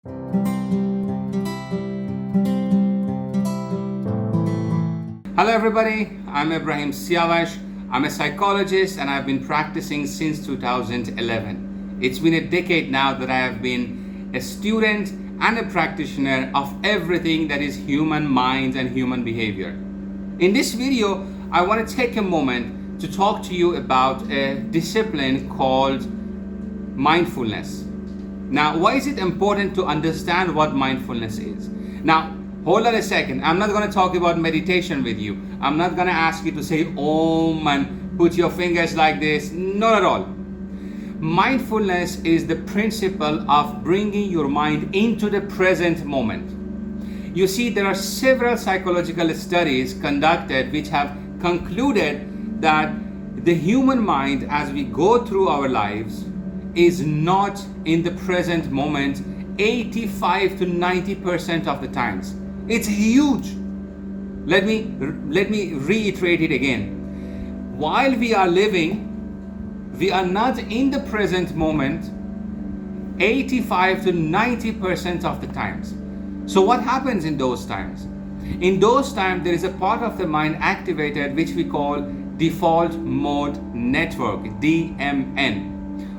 Hello everybody, I'm Ibrahim Siawash. I'm a psychologist and I've been practicing since 2011. It's been a decade now that I have been a student and a practitioner of everything that is human minds and human behavior. In this video, I want to take a moment to talk to you about a discipline called mindfulness. Now, why is it important to understand what mindfulness is? Now, hold on a second. I'm not going to talk about meditation with you. I'm not going to ask you to say Om and put your fingers like this. Not at all. Mindfulness is the principle of bringing your mind into the present moment. You see, there are several psychological studies conducted which have concluded that the human mind, as we go through our lives, is not in the present moment 85 to 90% of the times. It's huge. Let me reiterate it again. While we are living, we are not in the present moment 85 to 90% of the times. So what happens in those times? In those times, there is a part of the mind activated which we call default mode network, DMN.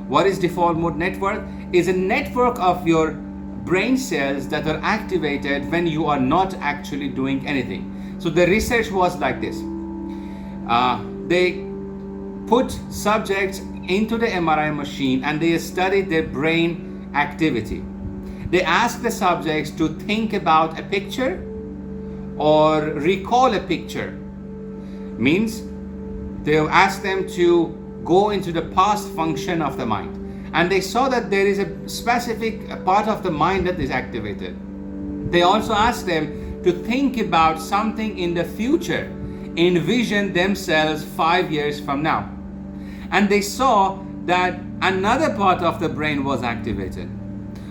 What is default mode network? Is a network of your brain cells that are activated when you are not actually doing anything. So the research was like this. They put subjects into the MRI machine and they studied their brain activity. They asked the subjects to think about a picture or recall a picture. Means they asked them to go into the past function of the mind. And they saw that there is a specific part of the mind that is activated. They also asked them to think about something in the future, envision themselves 5 years from now. And they saw that another part of the brain was activated.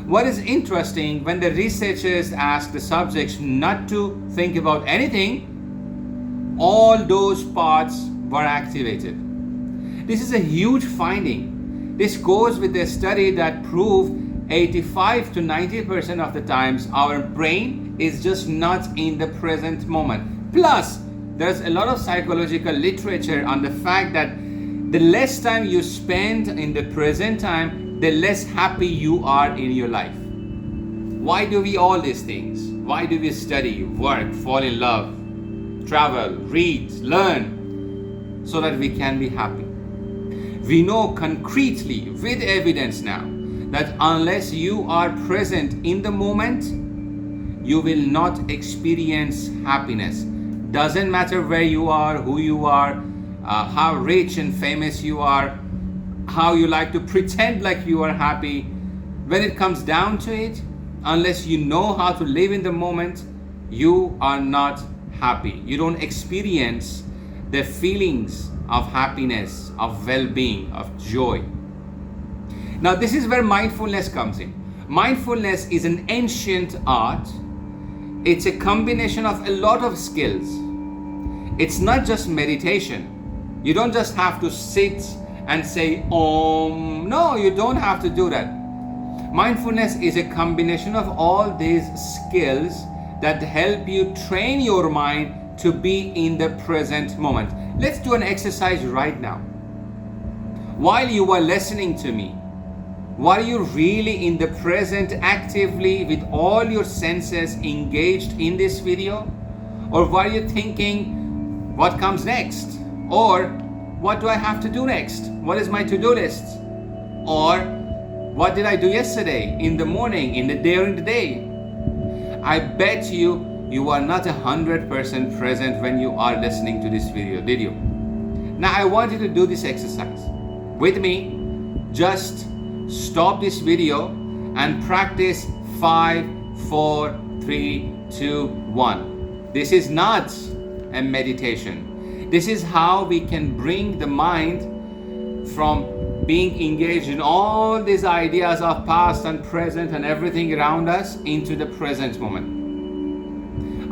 What is interesting, when the researchers asked the subjects not to think about anything, all those parts were activated. This is a huge finding. This goes with a study that proved 85 to 90% of the times our brain is just not in the present moment. Plus, there's a lot of psychological literature on the fact that the less time you spend in the present time, the less happy you are in your life. Why do we all these things? Why do we study, work, fall in love, travel, read, learn, so that we can be happy? We know concretely, with evidence now, that unless you are present in the moment, you will not experience happiness. Doesn't matter where you are, who you are, how rich and famous you are, how you like to pretend like you are happy. When it comes down to it, unless you know how to live in the moment, you are not happy. You don't experience the feelings of happiness, of well-being, of joy. Now, this is where mindfulness comes in. Mindfulness is an ancient art. It's a combination of a lot of skills. It's not just meditation. You don't just have to sit and say Om. No, you don't have to do that. Mindfulness is a combination of all these skills that help you train your mind to be in the present moment. Let's do an exercise right now. While you are listening to me, were you really in the present actively with all your senses engaged in this video? Or were you thinking, what comes next? Or what do I have to do next? What is my to-do list? Or what did I do yesterday, in the morning, during the day? I bet you are not 100% present when you are listening to this video, did you? Now I want you to do this exercise with me. Just stop this video and practice 5, 4, 3, 2, 1. This is not a meditation. This is how we can bring the mind from being engaged in all these ideas of past and present and everything around us into the present moment.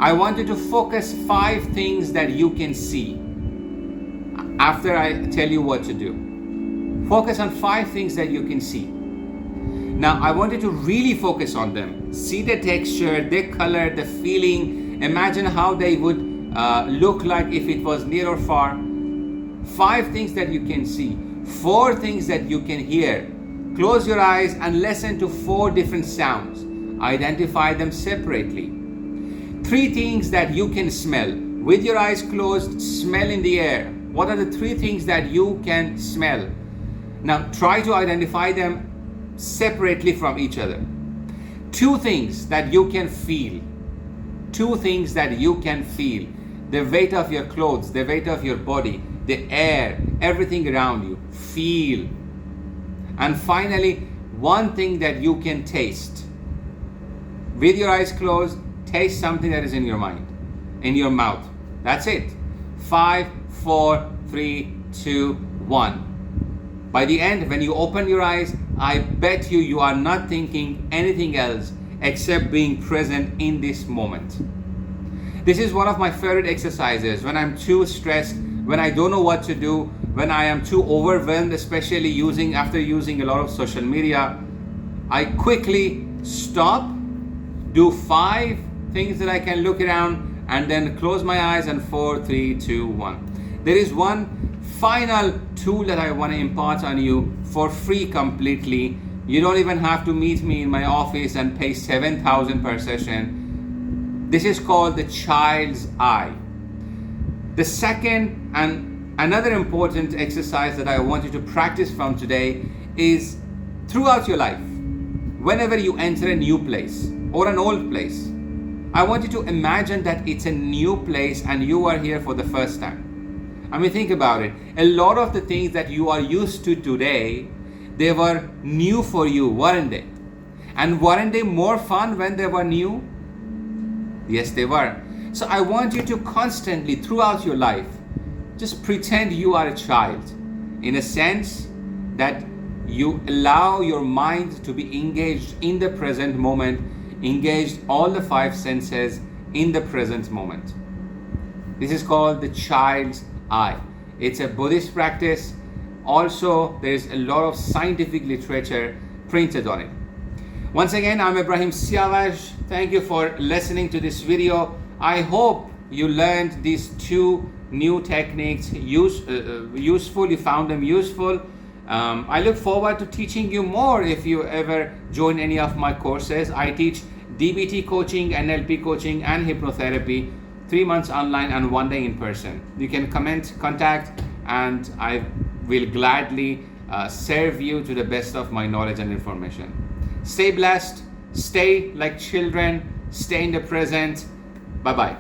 I want you to focus 5 things that you can see after I tell you what to do. Focus on 5 things that you can see. Now I want you to really focus on them. See the texture, the color, the feeling. Imagine how they would look like if it was near or far. 5 things that you can see. 4 things that you can hear. Close your eyes and listen to 4 different sounds. Identify them separately. 3 things that you can smell. With your eyes closed, smell in the air. What are the 3 things that you can smell? Now try to identify them separately from each other. 2 things that you can feel. 2 things that you can feel. The weight of your clothes, the weight of your body, the air, everything around you. Feel. And finally, 1 thing that you can taste. With your eyes closed, taste something that is in your mind, in your mouth. That's it. 5, 4, 3, 2, 1. By the end, when you open your eyes, I bet you are not thinking anything else except being present in this moment. This is one of my favorite exercises when I'm too stressed, when I don't know what to do, when I am too overwhelmed, especially after using a lot of social media. I quickly stop, do 5 things that I can look around, and then close my eyes, and 4, 3, 2, 1. There is one final tool that I want to impart on you for free completely. You don't even have to meet me in my office and pay $7,000 per session. This is called the child's eye. The second and another important exercise that I want you to practice from today is throughout your life, whenever you enter a new place or an old place, I want you to imagine that it's a new place and you are here for the first time. I mean, think about it. A lot of the things that you are used to today, they were new for you, weren't they? And weren't they more fun when they were new? Yes, they were. So I want you to constantly, throughout your life, just pretend you are a child, in a sense that you allow your mind to be engaged in the present moment, engaged all the 5 senses in the present moment. This is called the child's eye. It's a Buddhist practice. Also, there is a lot of scientific literature printed on it. Once again, I'm Ibrahim Siawash. Thank you for listening to this video. I hope you learned these 2 new techniques useful. You found them useful. I look forward to teaching you more if you ever join any of my courses. I teach DBT coaching, NLP coaching, and hypnotherapy, 3 months online and 1 day in person. You can contact, and I will gladly serve you to the best of my knowledge and information. Stay blessed, stay like children, stay in the present. Bye-bye.